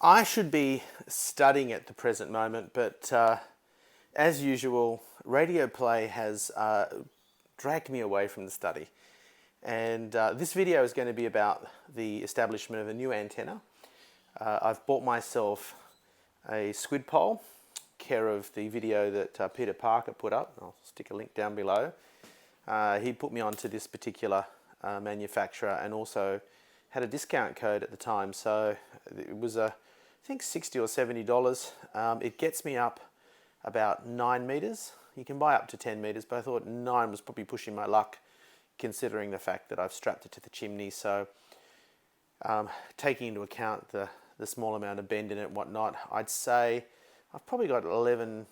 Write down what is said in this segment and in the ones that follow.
I should be studying at the present moment, but as usual, radio play has dragged me away from the study. And this video is going to be about the establishment of a new antenna. I've bought myself a SQUID pole, care of the video that Peter Parker put up. I'll stick a link down below. He put me onto this particular manufacturer and also had a discount code at the time, so it was I think $60 or $70. It gets me up about 9 meters. You can buy up to 10 meters, but I thought 9 was probably pushing my luck considering the fact that I've strapped it to the chimney. So taking into account the small amount of bend in it and whatnot, I'd say I've probably got 11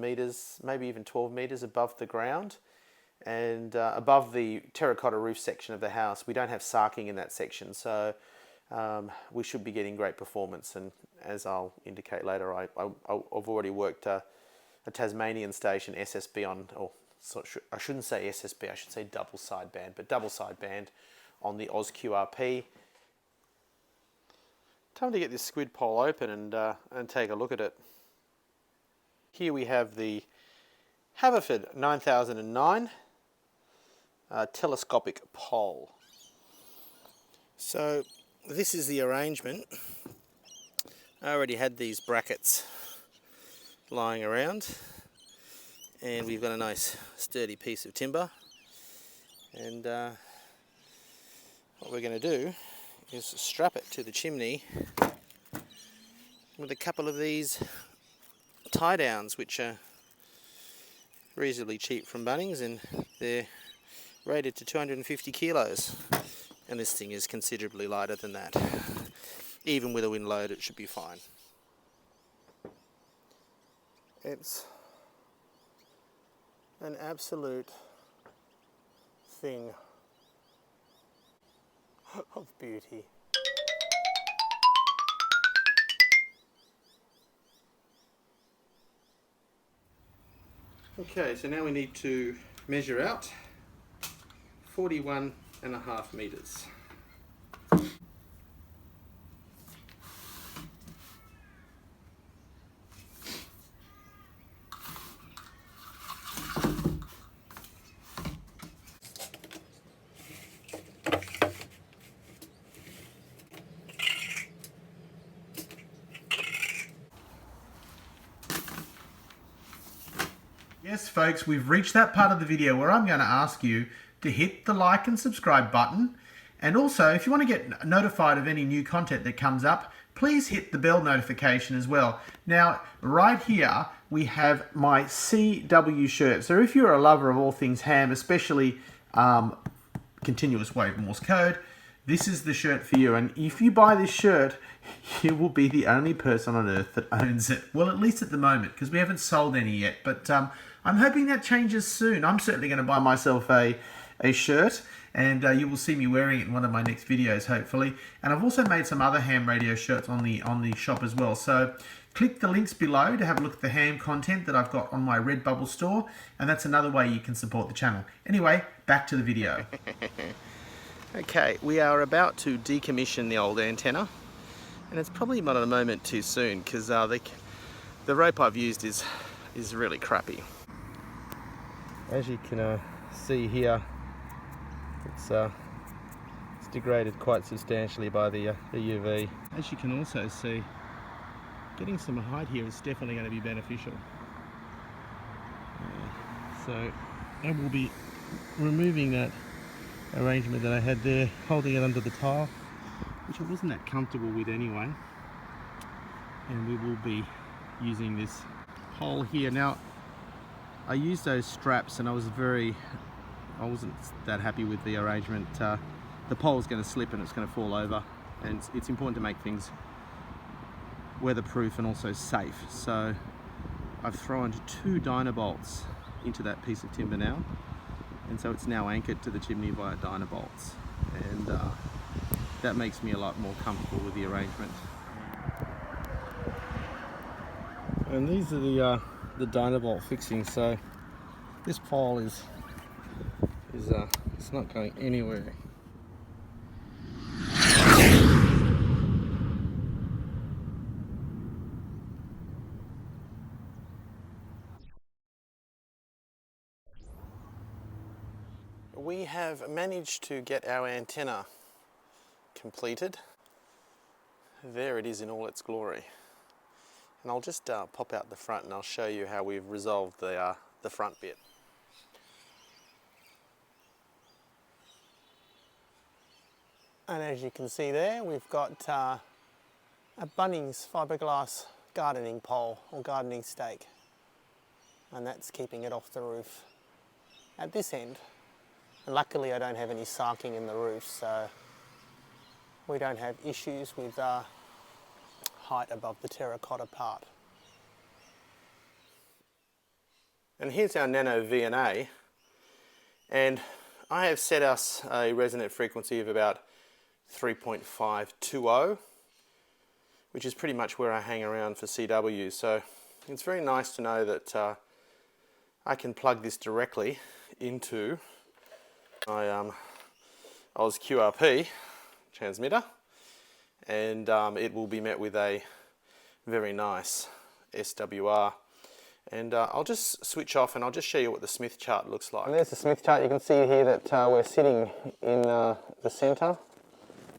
meters, maybe even 12 meters above the ground. And above the terracotta roof section of the house, we don't have sarking in that section, so we should be getting great performance. And as I'll indicate later, I've already worked a Tasmanian station SSB on, or I shouldn't say SSB, I should say double sideband, but double sideband on the OzQRP. Time to get this SQUID pole open and take a look at it. Here we have the Haverford 9009 telescopic pole. So this is the arrangement. I already had these brackets lying around, and we've got a nice sturdy piece of timber, and what we're going to do is strap it to the chimney with a couple of these tie downs, which are reasonably cheap from Bunnings, and they're rated to 250 kilos, and this thing is considerably lighter than that. Even with a wind load, it should be fine. It's an absolute thing of beauty. Okay, so now we need to measure out 41.5 meters. Yes folks, we've reached that part of the video where I'm going to ask you to hit the like and subscribe button, and also if you want to get notified of any new content that comes up, please hit the bell notification as well. Now right here we have my CW shirt, so if you're a lover of all things ham, especially continuous wave Morse code, this is the shirt for you. And if you buy this shirt, you will be the only person on earth that owns it. Well, at least at the moment, because we haven't sold any yet, but I'm hoping that changes soon. I'm certainly going to buy myself a shirt, and you will see me wearing it in one of my next videos, hopefully. And I've also made some other ham radio shirts on the shop as well. So click the links below to have a look at the ham content that I've got on my Redbubble store, and that's another way you can support the channel. Anyway, back to the video. Okay, we are about to decommission the old antenna, and it's probably not a moment too soon because the rope I've used is really crappy. As you can see here, it's degraded quite substantially by the UV. As you can also see, getting some height here is definitely going to be beneficial. So I will be removing that arrangement that I had there, holding it under the tile, which I wasn't that comfortable with anyway, and we will be using this pole here. Now I used those straps and I wasn't that happy with the arrangement. The pole is going to slip and it's going to fall over, and it's important to make things weatherproof and also safe. So I've thrown 2 Dynabolts into that piece of timber now, and so it's now anchored to the chimney via Dynabolts, and that makes me a lot more comfortable with the arrangement. And these are the Dynabolt fixings. So this pole is it's not going anywhere. We have managed to get our antenna completed. There it is in all its glory. And I'll just pop out the front and I'll show you how we've resolved the front bit. And as you can see there, we've got a Bunnings fiberglass gardening pole or gardening stake. And that's keeping it off the roof at this end. And luckily I don't have any sarking in the roof, so we don't have issues with height above the terracotta part. And here's our Nano VNA, and I have set us a resonant frequency of about 3.520, which is pretty much where I hang around for CW, so it's very nice to know that I can plug this directly into my OzQRP transmitter, and it will be met with a very nice SWR. And I'll just switch off and I'll just show you what the Smith chart looks like. And there's the Smith chart. You can see here that we're sitting in the centre,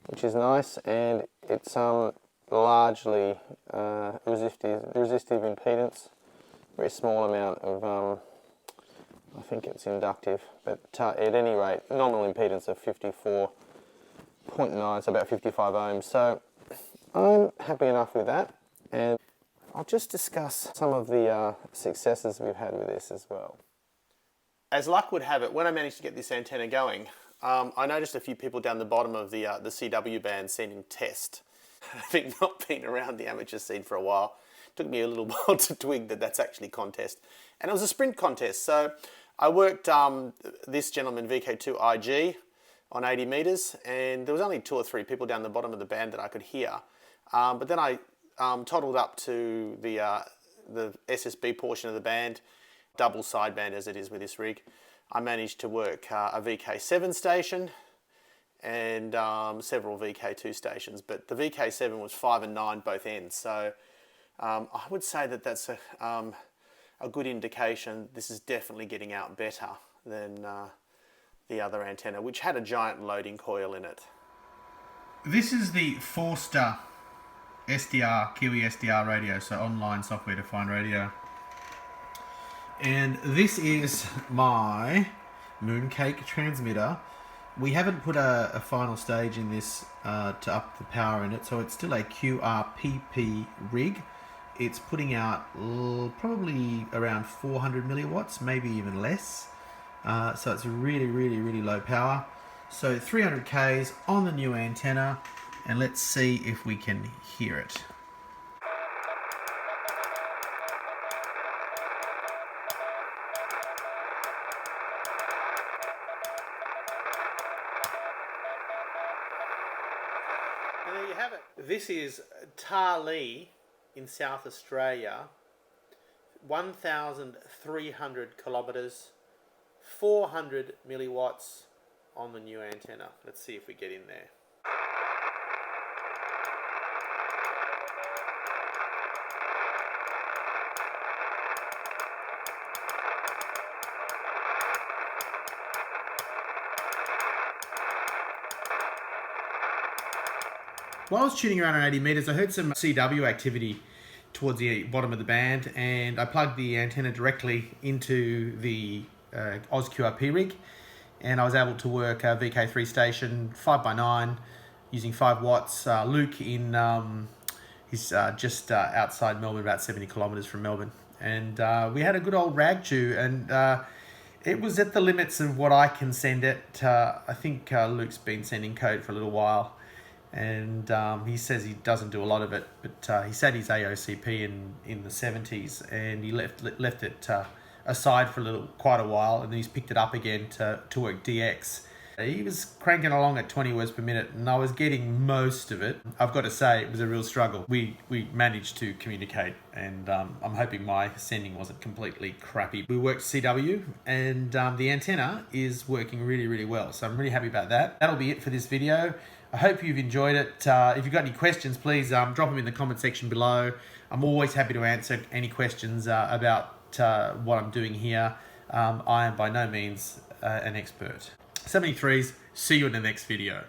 which is nice, and it's largely resistive impedance, very small amount of I think it's inductive, but at any rate, nominal impedance of 54.9, so about 55 ohms. So I'm happy enough with that, and I'll just discuss some of the successes we've had with this as well. As luck would have it, when I managed to get this antenna going, I noticed a few people down the bottom of the CW band sending test. Having not been around the amateur scene for a while, it took me a little while to twig that that's actually contest. And it was a sprint contest, so I worked this gentleman VK2 IG on 80 metres, and there was only 2 or 3 people down the bottom of the band that I could hear. But then I toddled up to the SSB portion of the band, double sideband as it is with this rig. I managed to work a VK7 station and several VK2 stations, but the VK7 was 5 and 9 both ends, so I would say that that's a good indication this is definitely getting out better than the other antenna, which had a giant loading coil in it. This is the Forster SDR, Kiwi SDR radio, so online software defined radio. And this is my Mooncake transmitter. We haven't put a final stage in this to up the power in it, so it's still a QRPP rig. It's putting out probably around 400 milliwatts, maybe even less. So it's really, really, really low power. So 300 Ks on the new antenna, and let's see if we can hear it. And there you have it. This is Tassy in South Australia, 1,300 kilometres, 400 milliwatts on the new antenna. Let's see if we get in there. While I was tuning around on 80 metres, I heard some CW activity towards the bottom of the band, and I plugged the antenna directly into the OzQRP rig, and I was able to work a VK3 station 5x9 using 5 watts. Luke he's just outside Melbourne, about 70 kilometres from Melbourne, and we had a good old rag chew, and it was at the limits of what I can send it. I think Luke's been sending code for a little while, and he says he doesn't do a lot of it, but he said his AOCP in the 70s, and he left it aside for quite a while, and then he's picked it up again to work DX. He was cranking along at 20 words per minute, and I was getting most of it. I've got to say, it was a real struggle. We managed to communicate, and I'm hoping my sending wasn't completely crappy. We worked CW, and the antenna is working really, really well, so I'm really happy about that. That'll be it for this video. I hope you've enjoyed it. If you've got any questions, please drop them in the comment section below. I'm always happy to answer any questions about what I'm doing here. I am by no means an expert. 73s, see you in the next video.